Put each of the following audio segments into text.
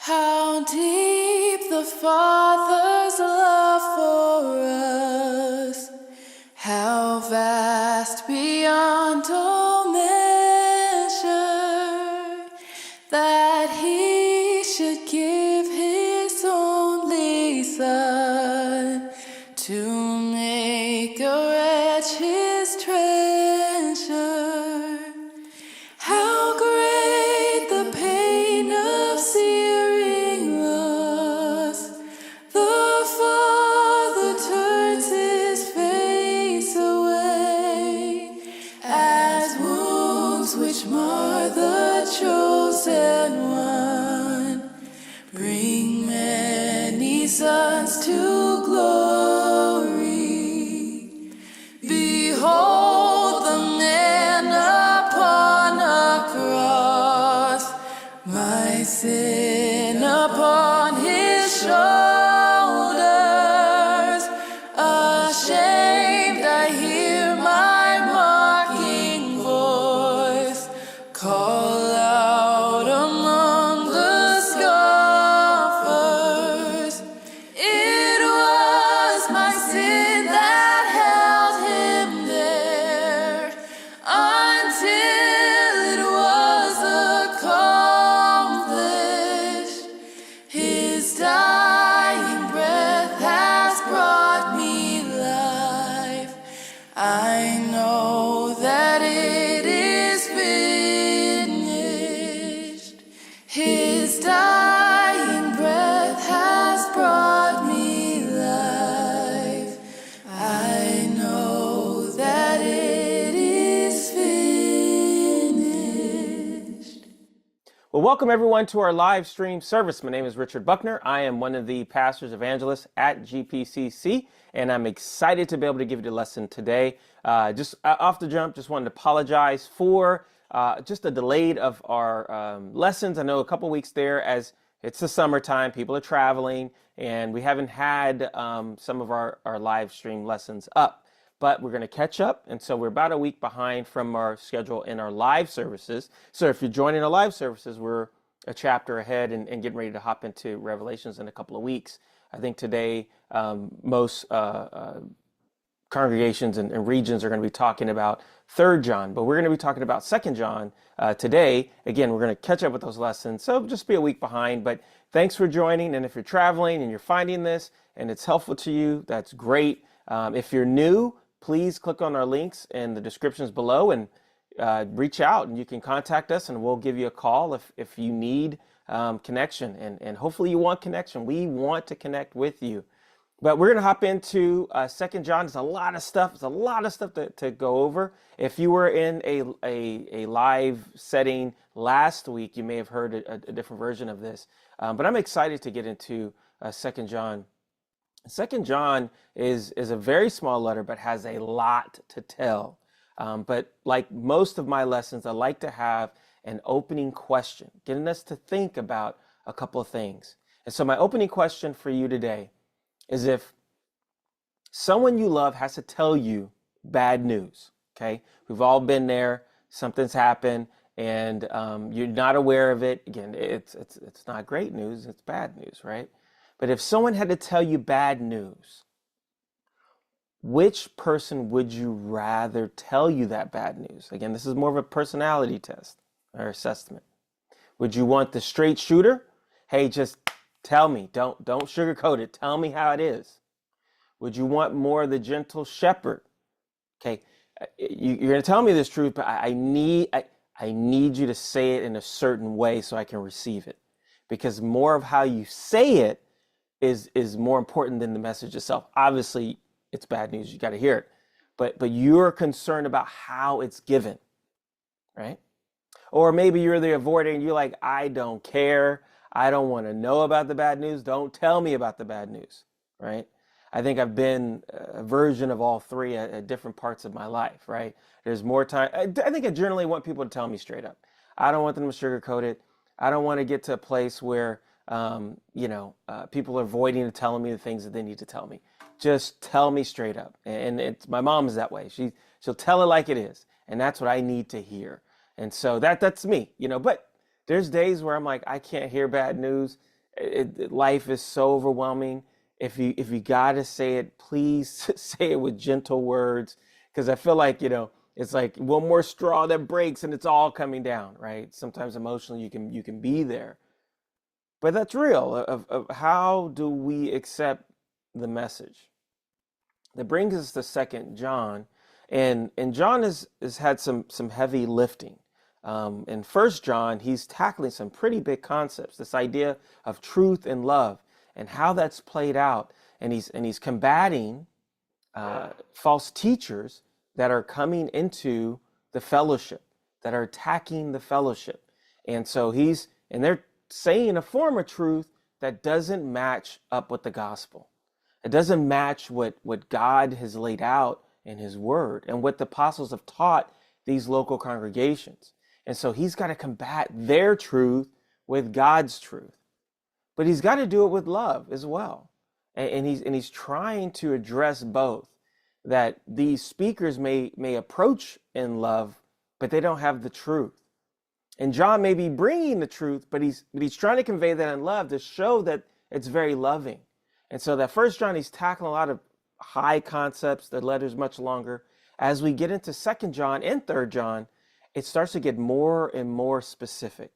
How deep the Father's love for us, how vast beyond all measure, that He should give His only Son to make a wretch His treasure. How great the pain of searing loss! The Father turns His face away, as wounds which mar the chosen one bring many sons to glory. Well, welcome everyone to our live stream service. My name is Richard Buckner. I am one of the pastors evangelists at GPCC, and I'm excited to be able to give you the lesson today. Just off the jump, just wanted to apologize for just the delay of our lessons. I know a couple weeks there as it's the summertime, people are traveling, and we haven't had some of our live stream lessons up. But we're going to catch up, and so we're about a week behind from our schedule in our live services. So if you're joining our live services, we're a chapter ahead and getting ready to hop into Revelations in a couple of weeks. I think today most congregations and regions are going to be talking about 3rd John, but we're going to be talking about 2nd John today. Again, we're going to catch up with those lessons, so just be a week behind. But thanks for joining, and if you're traveling and you're finding this and it's helpful to you, that's great. If you're new, please click on our links in the descriptions below and reach out, and you can contact us and we'll give you a call if you need connection, and hopefully you want connection. We want to connect with you. But we're going to hop into 2nd John. There's a lot of stuff. There's a lot of stuff to go over. If you were in a live setting last week, you may have heard a different version of this. But I'm excited to get into 2nd John. 2nd John is a very small letter, but has a lot to tell. But like most of my lessons, I like to have an opening question, getting us to think about a couple of things. And so my opening question for you today is, if someone you love has to tell you bad news, okay? We've all been there. Something's happened and you're not aware of it. Again, it's not great news. It's bad news, right? But if someone had to tell you bad news, which person would you rather tell you that bad news? Again, this is more of a personality test or assessment. Would you want the straight shooter? Hey, just tell me. Don't sugarcoat it. Tell me how it is. Would you want more of the gentle shepherd? Okay, you're going to tell me this truth, but I need you to say it in a certain way so I can receive it. Because more of how you say it is more important than the message itself. Obviously, it's bad news. You got to hear it. But you're concerned about how it's given, right? Or maybe you're the avoider and you're like, I don't care. I don't want to know about the bad news. Don't tell me about the bad news, right? I think I've been a version of all three at different parts of my life, right? There's more time. I think I generally want people to tell me straight up. I don't want them to sugarcoat it. I don't want to get to a place where people are avoiding and telling me the things that they need to tell me. Just tell me straight up. And my mom is that way. She'll tell it like it is. And that's what I need to hear. And so that's me, but there's days where I'm like, I can't hear bad news. Life is so overwhelming. If you got to say it, please say it with gentle words. Because I feel like, it's like one more straw that breaks and it's all coming down, right? Sometimes emotionally you can be there. But that's real of how do we accept the message. That brings us to 2nd John. And John has had some heavy lifting. In 1st John, he's tackling some pretty big concepts. This idea of truth and love and how that's played out. And he's combating false teachers that are coming into the fellowship, that are attacking the fellowship. And so they're saying a form of truth that doesn't match up with the gospel. It doesn't match what God has laid out in his word and what the apostles have taught these local congregations. And so he's got to combat their truth with God's truth. But he's got to do it with love as well. And he's trying to address both, that these speakers may approach in love, but they don't have the truth. And John may be bringing the truth, but he's trying to convey that in love to show that it's very loving. And so that 1st John, he's tackling a lot of high concepts. The letter's much longer. As we get into 2nd John and 3rd John, it starts to get more and more specific.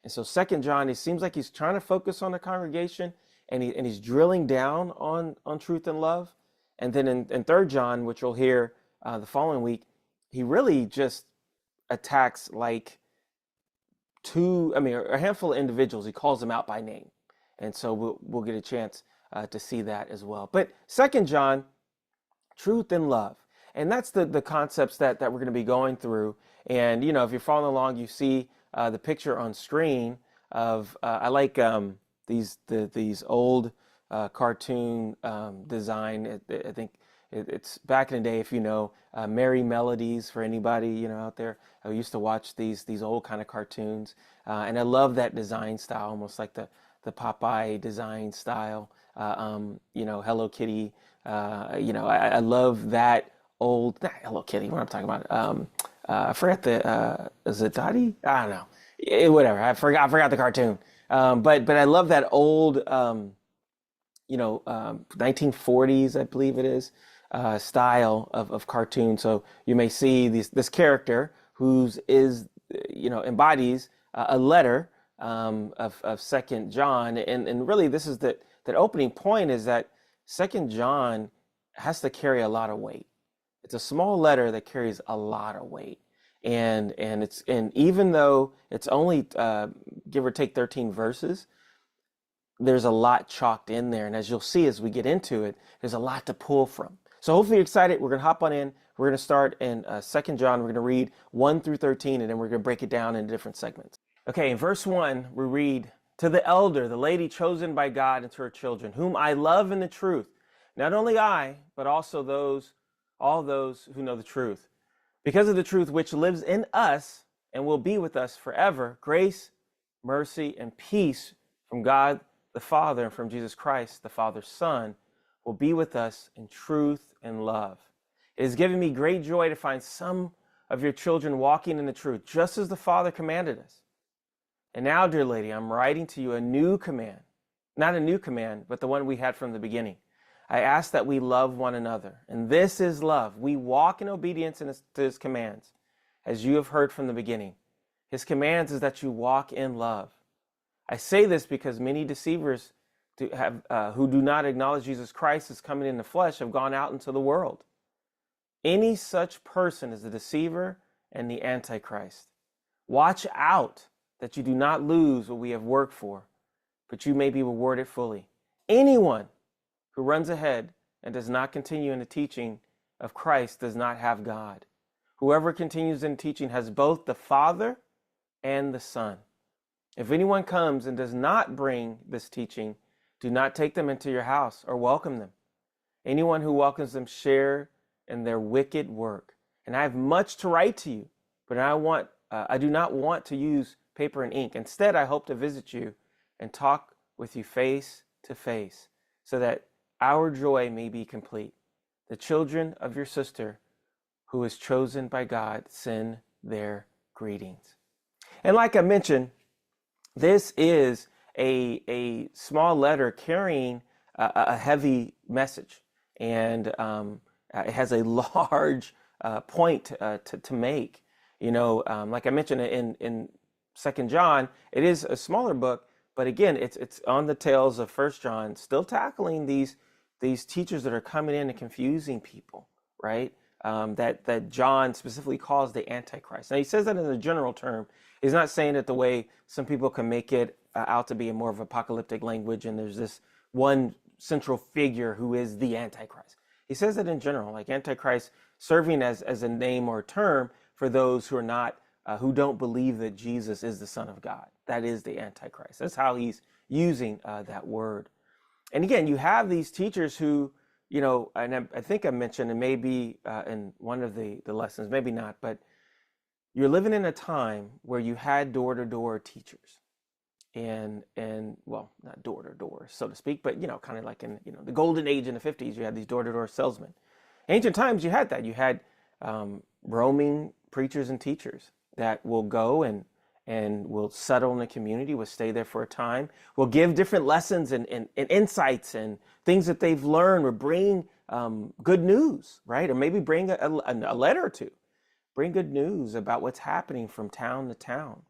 And so 2nd John, it seems like he's trying to focus on the congregation, and he's drilling down on truth and love. And then in 3rd John, which we'll hear the following week, he really just attacks like a handful of individuals. He calls them out by name. And so we'll get a chance to see that as well. But 2nd John, truth and love. And that's the concepts that we're going to be going through. And, if you're following along, you see the picture on screen of I like these old cartoon design. I think it's back in the day, if you know, Merry Melodies, for anybody out there. I used to watch these old kind of cartoons, and I love that design style, almost like the Popeye design style. Hello Kitty. I love that old, not Hello Kitty. What I'm talking about. I forgot is it Dottie? I don't know. Whatever. I forgot the cartoon. But I love that old 1940s, I believe it is, style of cartoon. So you may see this character who's embodies a letter of Second John, and really this is that opening point is that Second John has to carry a lot of weight. It's a small letter that carries a lot of weight, and even though it's only give or take 13 verses, there's a lot chalked in there. And as you'll see as we get into it, there's a lot to pull from. So hopefully you're excited. We're going to hop on in. We're going to start in 2 John. We're going to read 1 through 13, and then we're going to break it down into different segments. Okay, in verse 1, we read, "To the elder, the lady chosen by God, and to her children, whom I love in the truth, not only I, but also all those who know the truth, because of the truth which lives in us and will be with us forever, grace, mercy, and peace from God the Father and from Jesus Christ, the Father's Son, will be with us in truth and love. It has given me great joy to find some of your children walking in the truth, just as the Father commanded us. And now, dear lady, I'm writing to you a new command, not a new command, but the one we had from the beginning. I ask that we love one another, and this is love. We walk in obedience to his commands, as you have heard from the beginning. His commands is that you walk in love. I say this because many deceivers who do not acknowledge Jesus Christ as coming in the flesh have gone out into the world. Any such person is a deceiver and the Antichrist. Watch out that you do not lose what we have worked for, but you may be rewarded fully. Anyone who runs ahead and does not continue in the teaching of Christ does not have God. Whoever continues in teaching has both the Father and the Son. If anyone comes and does not bring this teaching, do not take them into your house or welcome them. Anyone who welcomes them share in their wicked work. And I have much to write to you, but I do not want to use paper and ink. Instead, I hope to visit you and talk with you face to face, so that our joy may be complete. The children of your sister, who is chosen by God, send their greetings." And like I mentioned, this is a small letter carrying a heavy message, and it has a large point to make. Like I mentioned in 2 John, it is a smaller book, but again, it's on the tails of 1 John, still tackling these teachers that are coming in and confusing people, right? That John specifically calls the Antichrist. Now he says that in a general term. He's not saying it the way some people can make it out to be a more of apocalyptic language, and there's this one central figure who is the Antichrist. He says it in general, like Antichrist serving as a name or a term for those who are not, who don't believe that Jesus is the Son of God. That is the Antichrist. That's how he's using that word. And again, you have these teachers who, and I think I mentioned, and maybe in one of the lessons, maybe not, but you're living in a time where you had door-to-door teachers. And well, not door-to-door, so to speak, but, kind of like in, the golden age in the 50s, you had these door-to-door salesmen. Ancient times, you had that. You had roaming preachers and teachers that will go and will settle in the community, will stay there for a time, will give different lessons and insights and things that they've learned, or bring good news, right? Or maybe bring a letter or two. Bring good news about what's happening from town to town.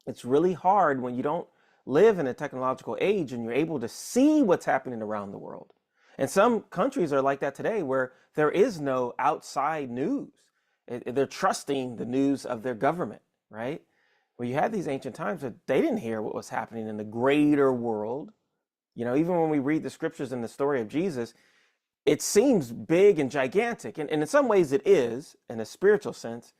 It's really hard when you don't live in a technological age and you're able to see what's happening around the world. And some countries are like that today, where there is no outside news. They're trusting the news of their government, right? Well, you had these ancient times that they didn't hear what was happening in the greater world. Even when we read the scriptures in the story of Jesus, it seems big and gigantic. And in some ways it is, in a spiritual sense.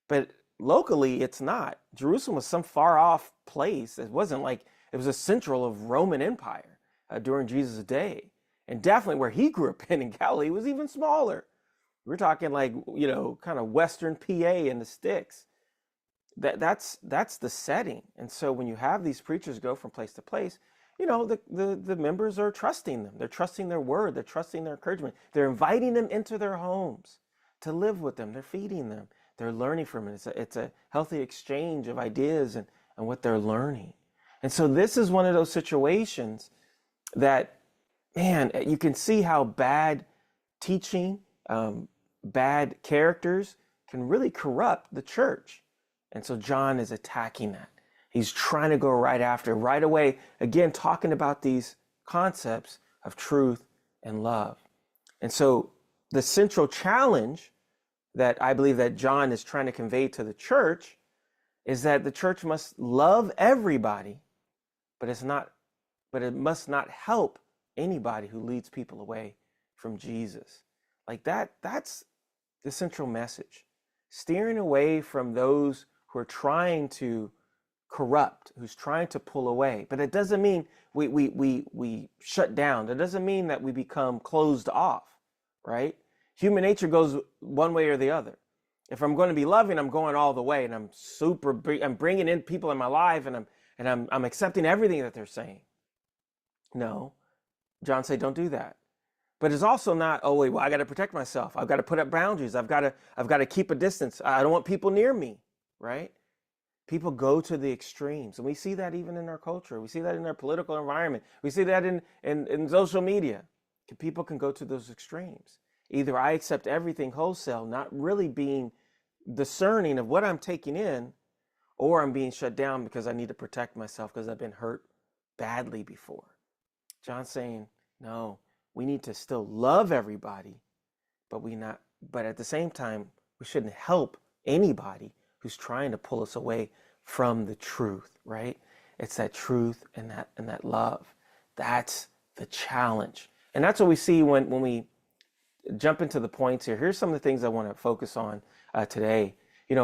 But locally, it's not. Jerusalem was some far off place. It wasn't like it was a central of Roman Empire during Jesus' day. And definitely where he grew up in Galilee was even smaller. We're talking like, kind of Western PA in the sticks. That's the setting. And so when you have these preachers go from place to place, the members are trusting them. They're trusting their word. They're trusting their encouragement. They're inviting them into their homes to live with them. They're feeding them. They're learning from it. It's a healthy exchange of ideas and what they're learning. And so this is one of those situations that, man, you can see how bad teaching, bad characters can really corrupt the church. And so John is attacking that. He's trying to go right away, again, talking about these concepts of truth and love. And so the central challenge that I believe that John is trying to convey to the church is that the church must love everybody, but it must not help anybody who leads people away from Jesus. Like that's the central message. Steering away from those who are trying to corrupt, who's trying to pull away. But it doesn't mean we shut down. That doesn't mean that we become closed off, right? Human nature goes one way or the other. If I'm going to be loving, I'm going all the way, and I'm bringing in people in my life, and I'm accepting everything that they're saying. No, John said, don't do that. But it's also not, oh wait, well, I got to protect myself. I've got to put up boundaries. I've got to keep a distance. I don't want people near me, right? People go to the extremes, and we see that even in our culture. We see that in our political environment. We see that in social media. People can go to those extremes. Either I accept everything wholesale, not really being discerning of what I'm taking in, or I'm being shut down because I need to protect myself because I've been hurt badly before. John's saying, no, we need to still love everybody, but at the same time, we shouldn't help anybody who's trying to pull us away from the truth, right? It's that truth and that love. That's the challenge. And that's what we see when we jump into the points here. Here's some of the things I want to focus on today.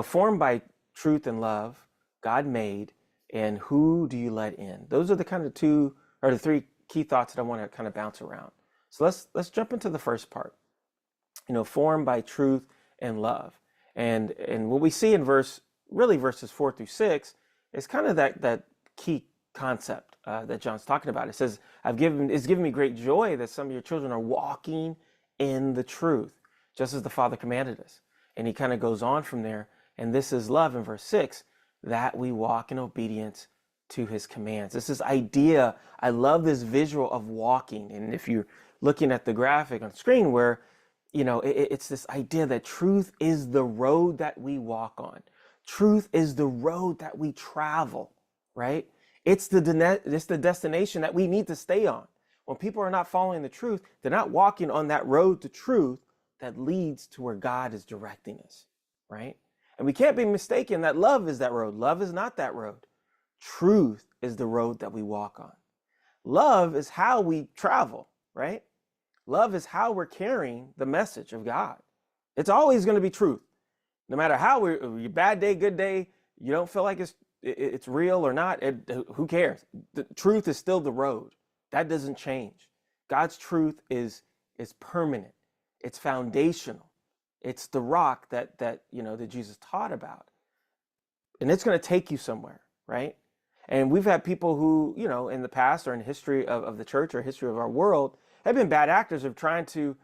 Formed by truth and love, God made, and who do you let in? Those are the kind of the three key thoughts that I want to kind of bounce around. So let's jump into the first part. Formed by truth and love. And what we see in verses 4-6 is kind of that key concept that John's talking about. It says, it's given me great joy that some of your children are walking in the truth, just as the Father commanded us. And he kind of goes on from there. And this is love in verse 6, that we walk in obedience to his commands. This idea, I love this visual of walking. And if you're looking at the graphic on screen where, it's this idea that truth is the road that we walk on. Truth is the road that we travel, right? It's the destination that we need to stay on. When people are not following the truth, they're not walking on that road to truth that leads to where God is directing us, right? And we can't be mistaken that love is that road. Love is not that road. Truth is the road that we walk on. Love is how we travel, right? Love is how we're carrying the message of God. It's always going to be truth. No matter how your bad day, good day, you don't feel like it's real or not, who cares? The truth is still the road. That doesn't change. God's truth is permanent. It's foundational. It's the rock that Jesus taught about. And it's going to take you somewhere, right? And we've had people who, in the past or in history of the church or history of our world have been bad actors of trying to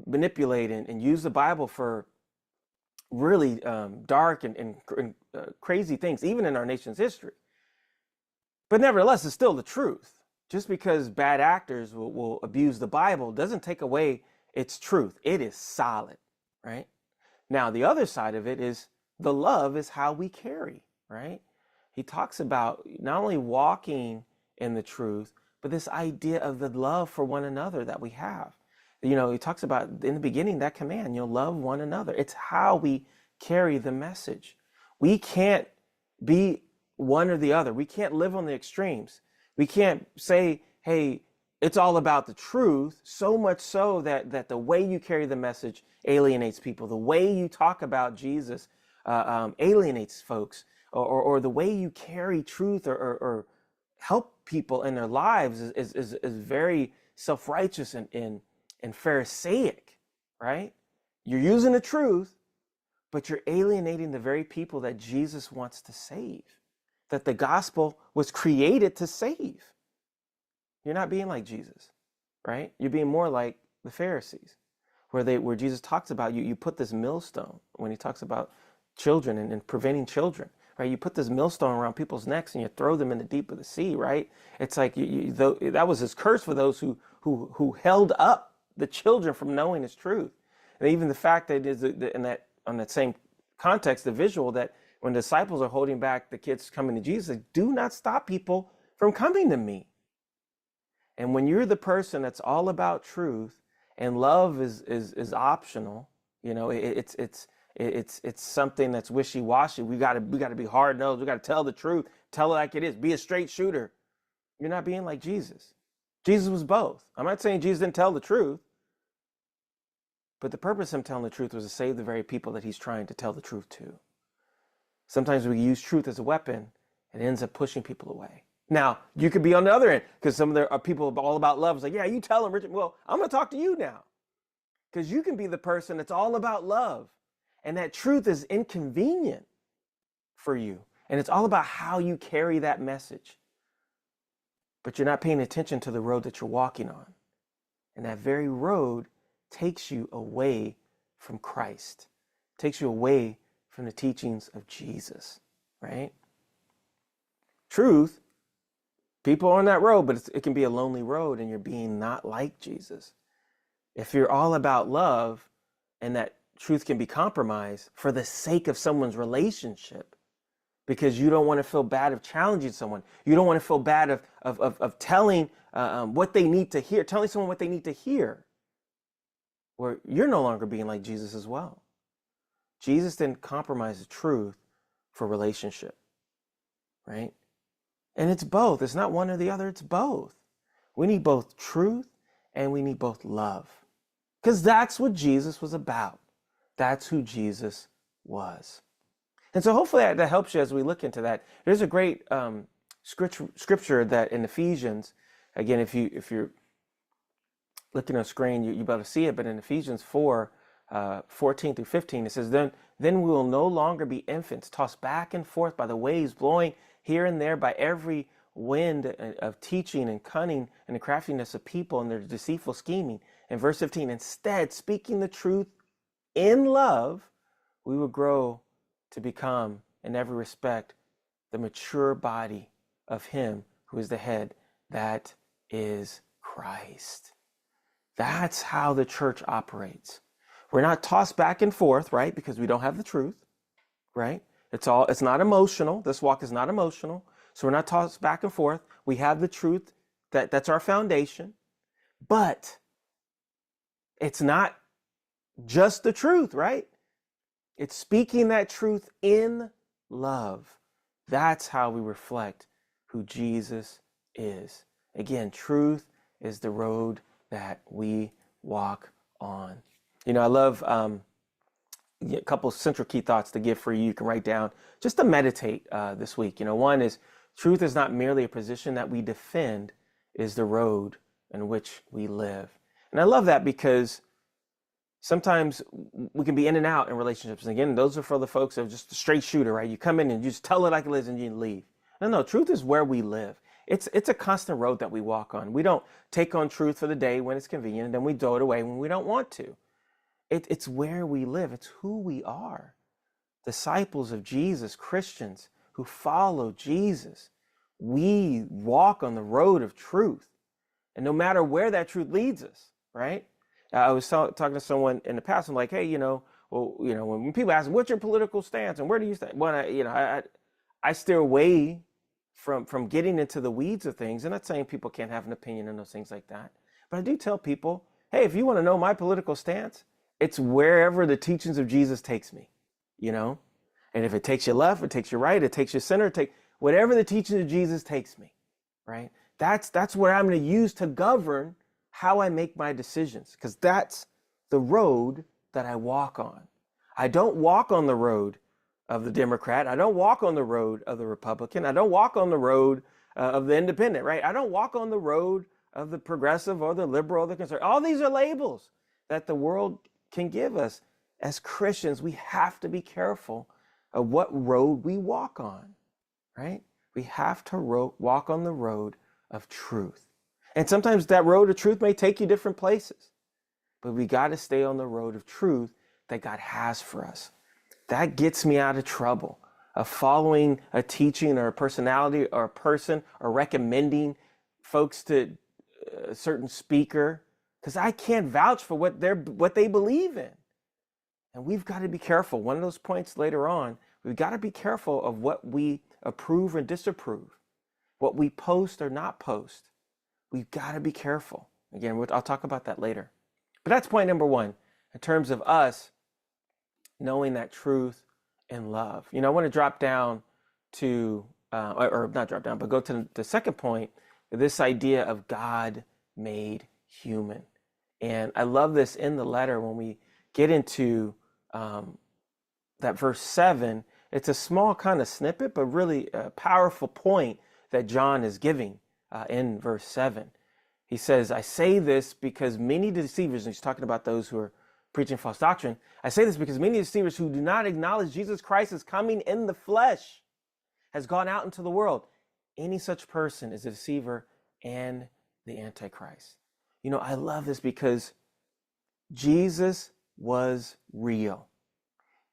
manipulate and use the Bible for really dark and crazy things, even in our nation's history. But nevertheless, it's still the truth. Just because bad actors will abuse the Bible doesn't take away its truth. It is solid, right? Now, the other side of it is the love is how we carry, right? He talks about not only walking in the truth, but this idea of the love for one another that we have. He talks about in the beginning, that command, love one another. It's how we carry the message. We can't be one or the other. We can't live on the extremes. We can't say, hey, it's all about the truth, so much so that the way you carry the message alienates people. The way you talk about Jesus alienates folks, or the way you carry truth or help people in their lives is very self-righteous and Pharisaic, right? You're using the truth, but you're alienating the very people that Jesus wants to save, that the gospel was created to save. You're not being like Jesus, right? You're being more like the Pharisees, where Jesus talks about you put this millstone when he talks about children and preventing children, right? You put this millstone around people's necks and you throw them in the deep of the sea, right? It's like that was his curse for those who held up the children from knowing his truth. And even the fact that on that same context, the visual that when the disciples are holding back the kids coming to Jesus, do not stop people from coming to me. And when you're the person that's all about truth and love is optional, it's something that's wishy-washy. We gotta be hard-nosed. We gotta tell the truth, tell it like it is, be a straight shooter. You're not being like Jesus. Jesus was both. I'm not saying Jesus didn't tell the truth, but the purpose of him telling the truth was to save the very people that he's trying to tell the truth to. Sometimes we use truth as a weapon and it ends up pushing people away. Now, you could be on the other end because some of there are people all about love. It's like, yeah, you tell them, Richard. Well, I'm going to talk to you now because you can be the person that's all about love. And that truth is inconvenient for you. And it's all about how you carry that message. But you're not paying attention to the road that you're walking on. And that very road takes you away from Christ, takes you away from the teachings of Jesus, right? Truth, people are on that road, but it can be a lonely road and you're being not like Jesus. If you're all about love and that truth can be compromised for the sake of someone's relationship, because you don't want to feel bad of challenging someone. You don't want to feel bad of telling what they need to hear, telling someone what they need to hear. Where you're no longer being like Jesus as well. Jesus didn't compromise the truth for relationship, right? And it's both. It's not one or the other. It's both. We need both truth and we need both love. Because that's what Jesus was about. That's who Jesus was. And so hopefully that helps you as we look into that. There's a great scripture that in Ephesians, again, if you're looking on screen, you're about to see it, but in Ephesians 4, 14 through 15, it says, then we will no longer be infants, tossed back and forth by the waves, blowing here and there by every wind of teaching and cunning and the craftiness of people and their deceitful scheming. In verse 15, instead, speaking the truth in love, we will grow to become, in every respect, the mature body of him who is the head, that is Christ. That's how the church operates. We're not tossed back and forth, right? Because we don't have the truth, right? It's not emotional. This walk is not emotional. So we're not tossed back and forth. We have the truth. That's our foundation. But it's not just the truth, right? It's speaking that truth in love. That's how we reflect who Jesus is. Again, truth is the road that we walk on. I love a couple central key thoughts to give for you. You can write down just to meditate this week. One is truth is not merely a position that we defend, it is the road in which we live. And I love that because sometimes we can be in and out in relationships. And again, those are for the folks that are just a straight shooter, right? You come in and you just tell it like it is and you leave. No, truth is where we live. It's a constant road that we walk on. We don't take on truth for the day when it's convenient and then we throw it away when we don't want to. It's where we live. It's who we are. Disciples of Jesus, Christians who follow Jesus. We walk on the road of truth. And no matter where that truth leads us, right? I was talking to someone in the past. I'm like, hey, when people ask, what's your political stance and where do you stand? Well, I steer away from getting into the weeds of things. I'm not saying people can't have an opinion on those things like that. But I do tell people, hey, if you want to know my political stance, it's wherever the teachings of Jesus takes me, And if it takes you left, it takes you right, it takes you center, whatever the teachings of Jesus takes me, right? That's what I'm going to use to govern how I make my decisions, because that's the road that I walk on. I don't walk on the road of the Democrat. I don't walk on the road of the Republican. I don't walk on the road of the independent, right? I don't walk on the road of the progressive or the liberal or the conservative. All these are labels that the world can give us. As Christians, we have to be careful of what road we walk on, right? We have to walk on the road of truth. And sometimes that road of truth may take you different places, but we got to stay on the road of truth that God has for us. That gets me out of trouble of following a teaching or a personality or a person or recommending folks to a certain speaker, because I can't vouch for what they believe in. And we've got to be careful. One of those points later on, we've got to be careful of what we approve and disapprove, what we post or not post. We've got to be careful. Again, I'll talk about that later. But that's point number one in terms of us knowing that truth and love. I want to drop down to, or not drop down, but go to the second point, this idea of God made human. And I love this in the letter when we get into that verse 7. It's a small kind of snippet, but really a powerful point that John is giving in verse 7. He says, I say this because many deceivers, and he's talking about those who are preaching false doctrine. I say this because many deceivers who do not acknowledge Jesus Christ as coming in the flesh has gone out into the world. Any such person is a deceiver and the Antichrist. I love this because Jesus was real.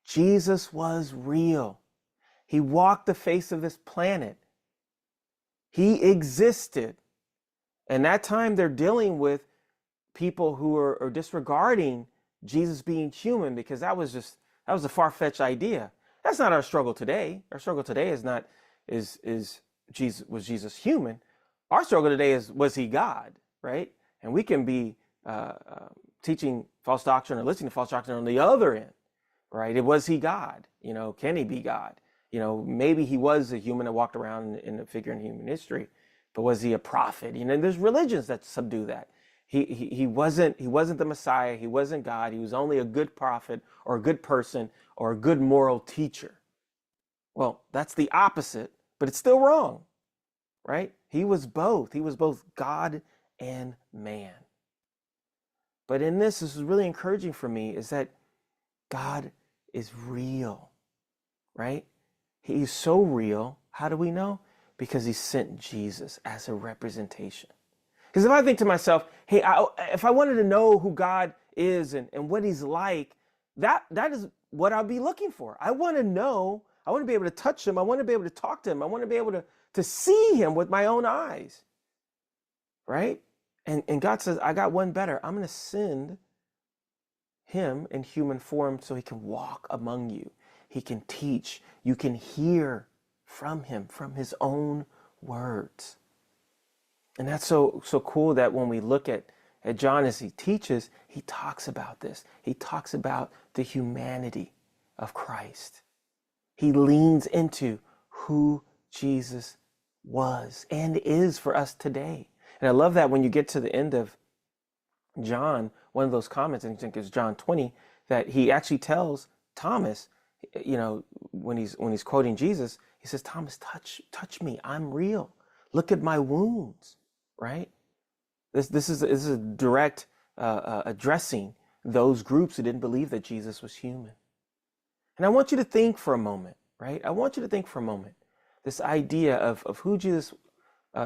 Jesus was real. He walked the face of this planet. He existed. And that time they're dealing with people who are disregarding Jesus being human, because that was a far-fetched idea. That's not our struggle today. Our struggle today is not was Jesus human? Our struggle today is, was he God, right? And we can be teaching false doctrine or listening to false doctrine on the other end, right? Was he God? Can he be God? Maybe he was a human that walked around in a figure in human history, but was he a prophet? There's religions that subdue that. He wasn't the Messiah. He wasn't God. He was only a good prophet or a good person or a good moral teacher. Well, that's the opposite, but it's still wrong, right? He was both. He was both God and man. But in this is really encouraging for me, is that God is real, right? He's so real. How do we know? Because he sent Jesus as a representation. Because if I think to myself, hey, if I wanted to know who God is and what he's like, that is what I'll be looking for. I want to know. I want to be able to touch him. I want to be able to talk to him. I want to be able to see him with my own eyes, right? And God says, I got one better. I'm going to send him in human form so he can walk among you. He can teach. You can hear from him, from his own words. And that's so cool that when we look at John as he teaches, he talks about this. He talks about the humanity of Christ. He leans into who Jesus was and is for us today. And I love that when you get to the end of John, one of those comments, and I think it's John 20, that he actually tells Thomas, when he's quoting Jesus, he says, Thomas, touch me. I'm real. Look at my wounds, right? This is a direct addressing those groups who didn't believe that Jesus was human. And I want you to think for a moment, right? I want you to think for a moment, this idea of who Jesus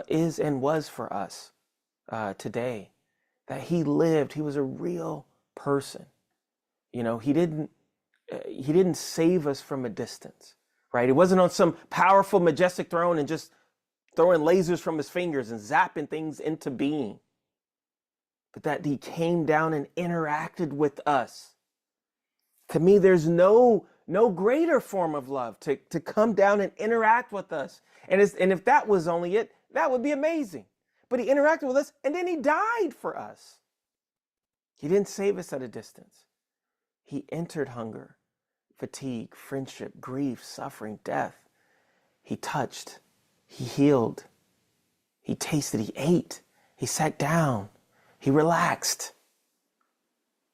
is and was for us today, that he lived, he was a real person. He didn't save us from a distance, right? It wasn't on some powerful, majestic throne and just throwing lasers from his fingers and zapping things into being, but that he came down and interacted with us. To me, there's no greater form of love to come down and interact with us. And if that was only it, that would be amazing. But he interacted with us and then he died for us. He didn't save us at a distance. He entered hunger, fatigue, friendship, grief, suffering, death. He touched, he healed, he tasted, he ate, he sat down, he relaxed,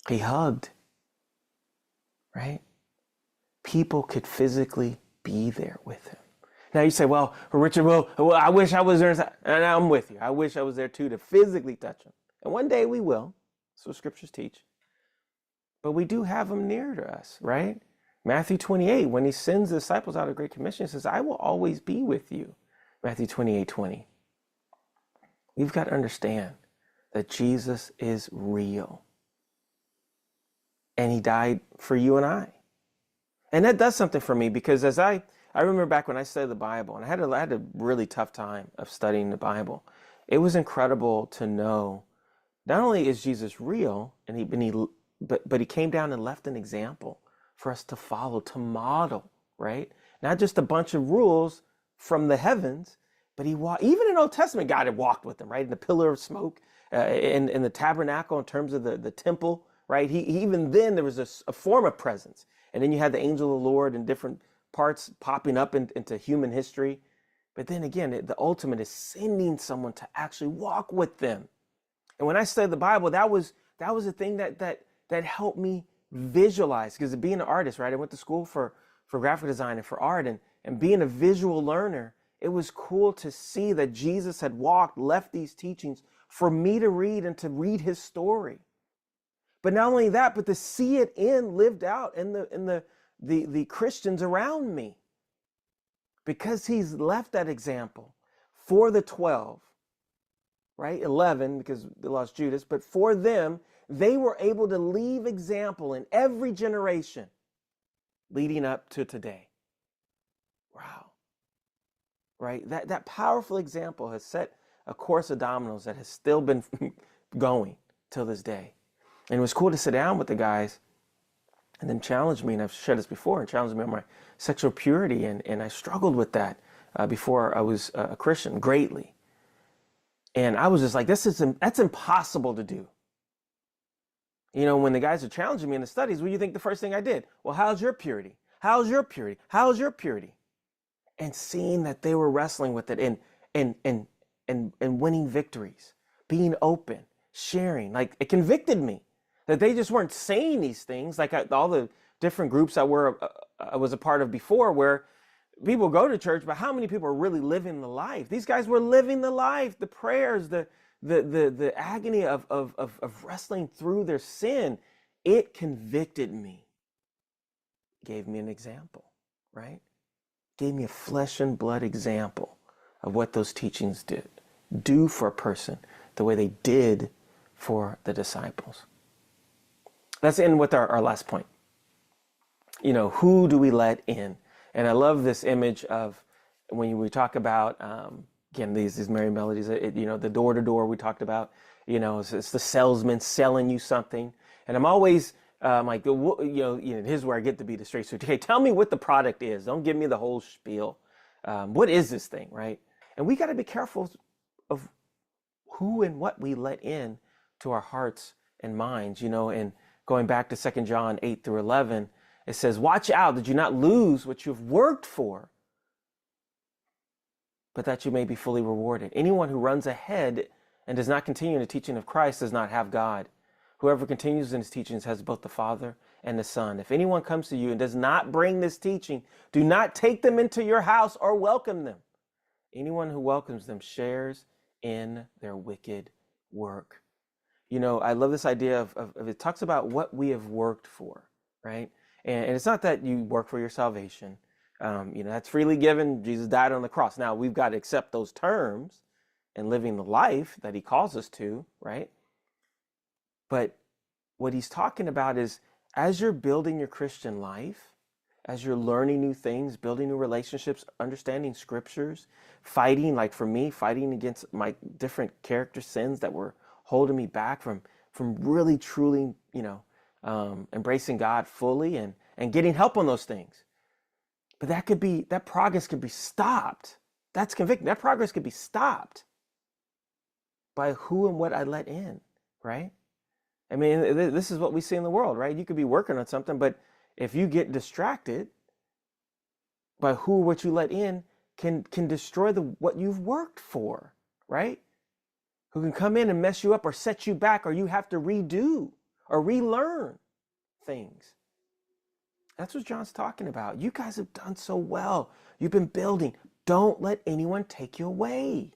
he hugged, right? people could physically be there with him. Now you say, well, Richard, well, I wish I was there. And I'm with you. I wish I was there too, to physically touch him. And one day we will. That's what scriptures teach. But we do have him near to us, right? Matthew 28, when he sends the disciples out of Great Commission, he says, I will always be with you. Matthew 28:20. We've got to understand that Jesus is real. And he died for you and I. And that does something for me, because as I remember back when I studied the Bible, and I had a really tough time of studying the Bible. It was incredible to know not only is Jesus real, but he came down and left an example for us to follow, to model, right? Not just a bunch of rules from the heavens, but even in Old Testament, God had walked with them, right? In the pillar of smoke, in the tabernacle, in terms of the temple, right? He even then there was a form of presence. And then you had the angel of the Lord in different parts popping up into human history. But then again, the ultimate is sending someone to actually walk with them. And when I studied the Bible, that was the thing that helped me visualize, because being an artist, right? I went to school for graphic design and for art, and being a visual learner, it was cool to see that Jesus had left these teachings for me to read and to read his story. But not only that, but to see it lived out in the Christians around me. Because he's left that example for the 12, right? 11, because they lost Judas, but for them, they were able to leave example in every generation leading up to today. Wow. Right? That powerful example has set a course of dominoes that has still been going till this day. And it was cool to sit down with the guys and then challenge me, and I've shared this before, and challenged me on my sexual purity, and I struggled with that before I was a Christian greatly. And I was just like, that's impossible to do. You know, when the guys are challenging me in the studies, what do you think the first thing I did? Well, how's your purity? How's your purity? How's your purity? And seeing that they were wrestling with it and winning victories, being open, sharing, like it convicted me that they just weren't saying these things like all the different groups I was a part of before, where people go to church, but how many people are really living the life? These guys were living the life, the prayers, the agony of wrestling through their sin. It convicted me. Gave me an example, right? Gave me a flesh and blood example of what those teachings do for a person the way they did for the disciples. Let's end with our last point. You know, who do we let in? And I love this image of when we talk about, again, these merry melodies, the door to door we talked about, it's the salesman selling you something. And I'm always like, here's where I get to be the straight suit. Okay, tell me what the product is. Don't give me the whole spiel. What is this thing, right? And we got to be careful of who and what we let in to our hearts and minds, and going back to 2 John 8-11, it says, watch out that you not lose what you've worked for, but that you may be fully rewarded. Anyone who runs ahead and does not continue in the teaching of Christ does not have God. Whoever continues in his teachings has both the Father and the Son. If anyone comes to you and does not bring this teaching, do not take them into your house or welcome them. Anyone who welcomes them shares in their wicked work. I love this idea of it talks about what we have worked for, right? And it's not that you work for your salvation. That's freely given. Jesus died on the cross. Now we've got to accept those terms and living the life that he calls us to, right? But what he's talking about is, as you're building your Christian life, as you're learning new things, building new relationships, understanding scriptures, fighting, like for me, fighting against my different character sins that were holding me back from really, truly, embracing God fully and getting help on those things. But that progress could be stopped. That's convicting. That progress could be stopped by who and what I let in, right? I mean, this is what we see in the world, right? You could be working on something, but if you get distracted by what you let in, can destroy what you've worked for, right? Who can come in and mess you up or set you back, or you have to redo or relearn things. That's what John's talking about. You guys have done so well. You've been building. Don't let anyone take you away.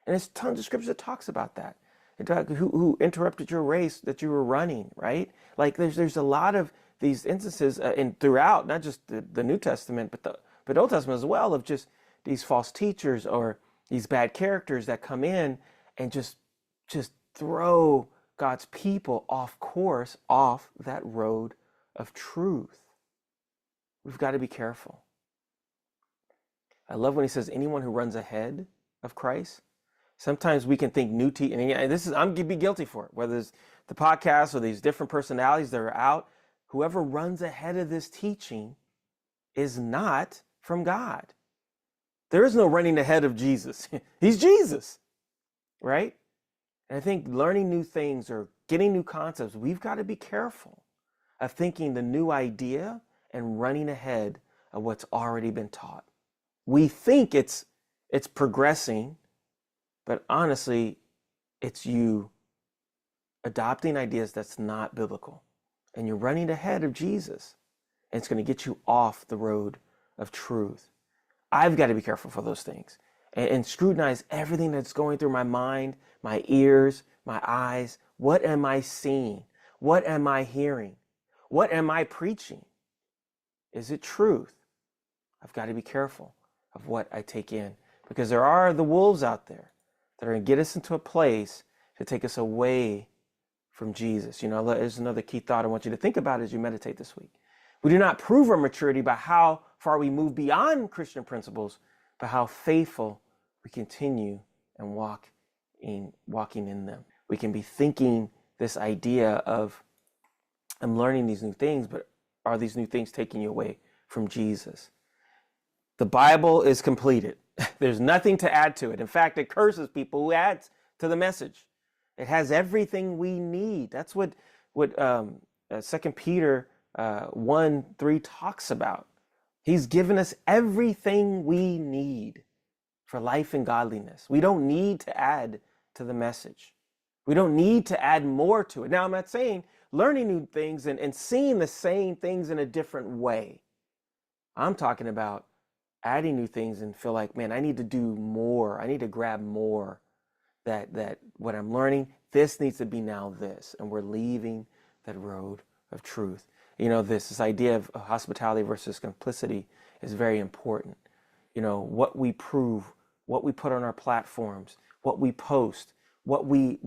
And there's tons of scripture that talks about that. Who interrupted your race that you were running, right? Like there's a lot of these instances in throughout, not just the New Testament, but Old Testament as well, of just these false teachers or these bad characters that come in and just throw God's people off course, off that road of truth. We've got to be careful. I love when he says anyone who runs ahead of Christ. Sometimes we can think new and this is, I'm going to be guilty for it, whether it's the podcast or these different personalities that are out. Whoever runs ahead of this teaching is not from God. There is no running ahead of Jesus. He's Jesus, right? And I think learning new things or getting new concepts, we've got to be careful of thinking the new idea and running ahead of what's already been taught. We think it's progressing, but honestly, it's you adopting ideas that's not biblical. And you're running ahead of Jesus. And it's going to get you off the road of truth. I've got to be careful for those things and scrutinize everything that's going through my mind, my ears, my eyes. What am I seeing? What am I hearing? What am I preaching? Is it truth? I've got to be careful of what I take in, because there are the wolves out there that are going to get us into a place to take us away from Jesus. You know, there's another key thought I want you to think about as you meditate this week. We do not prove our maturity by how far we move beyond Christian principles, but how faithful we continue and walking in them. We can be thinking this idea of, I'm learning these new things, but are these new things taking you away from Jesus? The Bible is completed. There's nothing to add to it. In fact, it curses people who add to the message. It has everything we need. That's what 2 Peter 1:3 talks about. He's given us everything we need for life and godliness. We don't need to add to the message. We don't need to add more to it. Now, I'm not saying learning new things and seeing the same things in a different way. I'm talking about adding new things and feel like, man, I need to do more. I need to grab more. That what I'm learning, this needs to be now this. And we're leaving that road of truth. You know, this idea of hospitality versus complicity is very important. You know, what we prove, what we put on our platforms, what we post, what we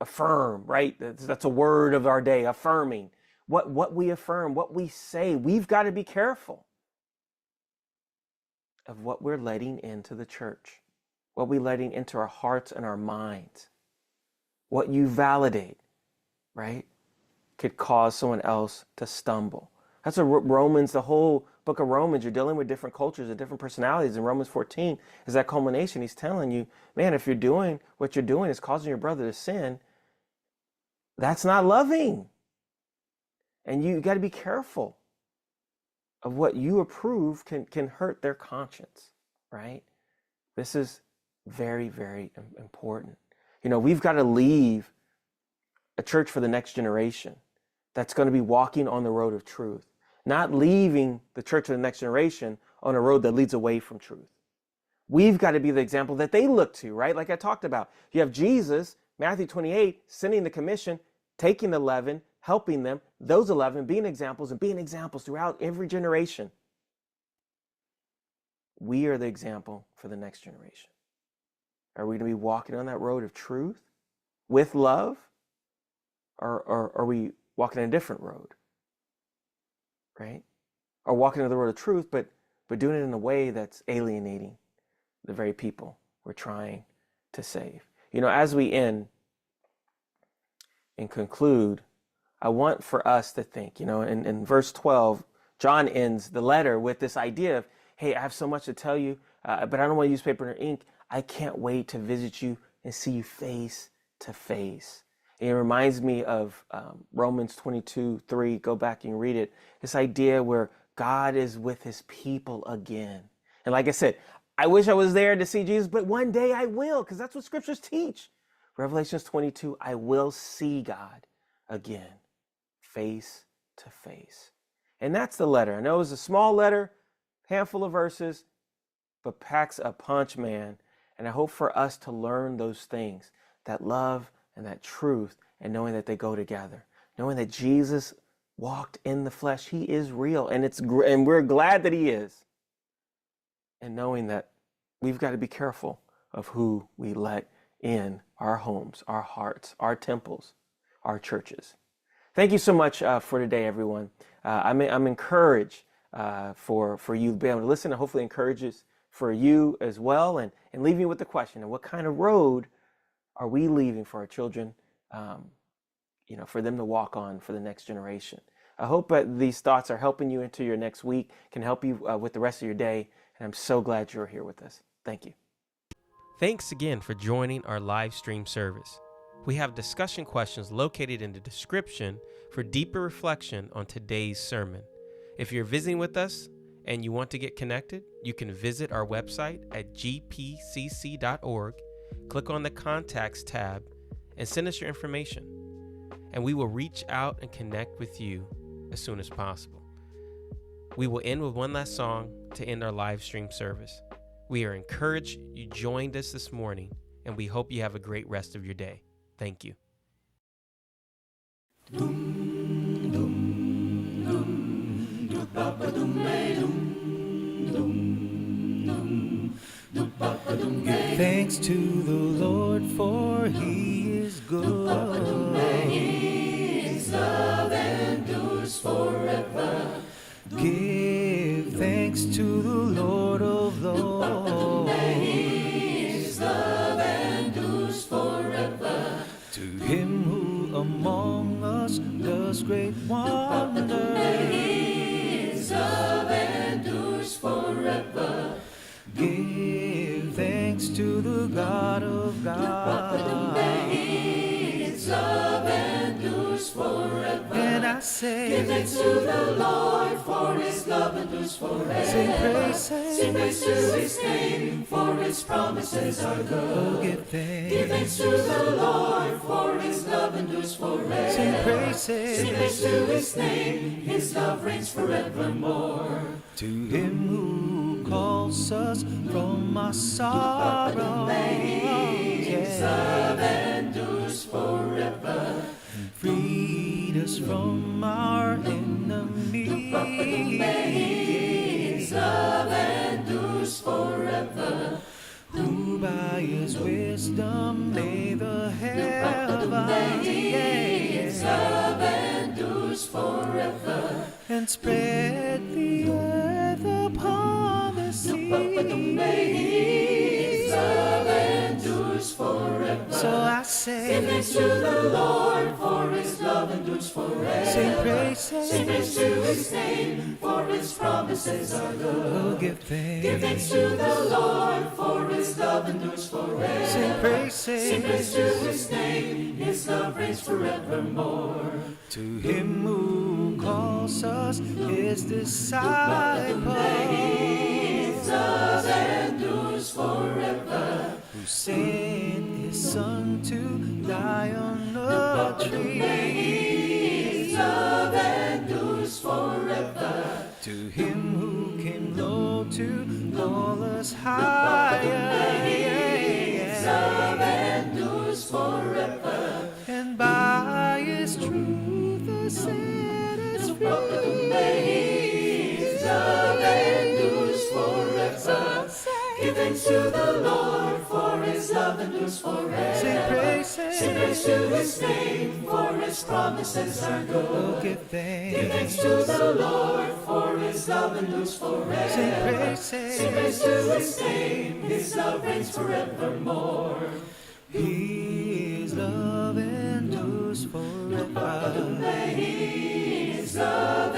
affirm, right? That's a word of our day, affirming. What we affirm, what we say, we've got to be careful of what we're letting into the church, what we're letting into our hearts and our minds. What you validate, right, could cause someone else to stumble. That's what Romans, the whole book of Romans, you're dealing with different cultures and different personalities. In Romans 14 is that culmination. He's telling you, man, if you're doing what you're doing is causing your brother to sin, that's not loving. And you got to be careful of what you approve can hurt their conscience, right? This is very, very important. You know, we've got to leave a church for the next generation that's going to be walking on the road of truth, not leaving the church of the next generation on a road that leads away from truth. We've got to be the example that they look to, right? Like I talked about. You have Jesus, Matthew 28, sending the commission, taking the 11, helping them, those 11 being examples and being examples throughout every generation. We are the example for the next generation. Are we going to be walking on that road of truth with love? Or are we walking a different road? Right? Or walking on the road of truth, but doing it in a way that's alienating the very people we're trying to save. You know, as we end and conclude, I want for us to think, you know, in verse 12, John ends the letter with this idea of, hey, I have so much to tell you, but I don't want to use paper and ink. I can't wait to visit you and see you face to face. And it reminds me of Romans 22:3. Go back and read it. This idea where God is with his people again. And like I said, I wish I was there to see Jesus, but one day I will, because that's what scriptures teach. Revelations 22, I will see God again, face to face. And that's the letter. I know it's a small letter, handful of verses, but packs a punch, man. And I hope for us to learn those things, that love and that truth, and knowing that they go together, knowing that Jesus walked in the flesh. He is real, and and we're glad that he is. And knowing that we've got to be careful of who we let in our homes, our hearts, our temples, our churches. Thank you so much for today, everyone. I'm encouraged for you to be able to listen, and hopefully encourages for you as well, and leaving you with the question of what kind of road are we leaving for our children, for them to walk on for the next generation. I hope that these thoughts are helping you into your next week, can help you with the rest of your day, and I'm so glad you're here with us. Thank you. Thanks again for joining our live stream service. We have discussion questions located in the description for deeper reflection on today's sermon. If you're visiting with us and you want to get connected, you can visit our website at gpcc.org, click on the Contacts tab, and send us your information. And we will reach out and connect with you as soon as possible. We will end with one last song to end our live stream service. We are encouraged you joined us this morning, and we hope you have a great rest of your day. Thank you. Give thanks to the Lord, for he is good. His love endures forever. Give thanks to the Lord of Lords. His love endures forever. To him who among us does great wonders. His love endures forever. Give thanks to the God of gods. His love endures forever. And I say, give thanks to the Lord, for his love endures forever. sing praises, Sing praise to his name, for his promises are good. oh, give thanks. Give thanks to the Lord, for his love endures forever. Sing praises, Sing praise to his name, his love reigns forevermore. to him who calls us from our sorrow. His love endures forever. Freed us from our enemies. His love endures forever. Who by his wisdom made the heavens. His love endures forever. And spread the earth upon the sea. His love endures forever. So I Give say, thanks to the Lord, for his love endures forever. sing praises, Sing praise to his name, for his promises are good. oh, give Give thanks thanks. to the Lord, for his love endures forever. Sing Sing praise praises to his name, his love reigns forevermore. to him who calls us his disciples. His love endures forever. Who sent his son to die on a tree. His love endures forever. To him who came low to call us higher. His love endures forever. And by his truth has set us free. His love endures forever. Give thanks to the Lord, for his love endures forever. Sing Sing praise praises, to his name, for his promises are good. oh, give Give thanks thanks. to the Lord, for his love endures Sing forever. Sing praise praises, to his name, his love reigns forevermore. his love endures forever. His love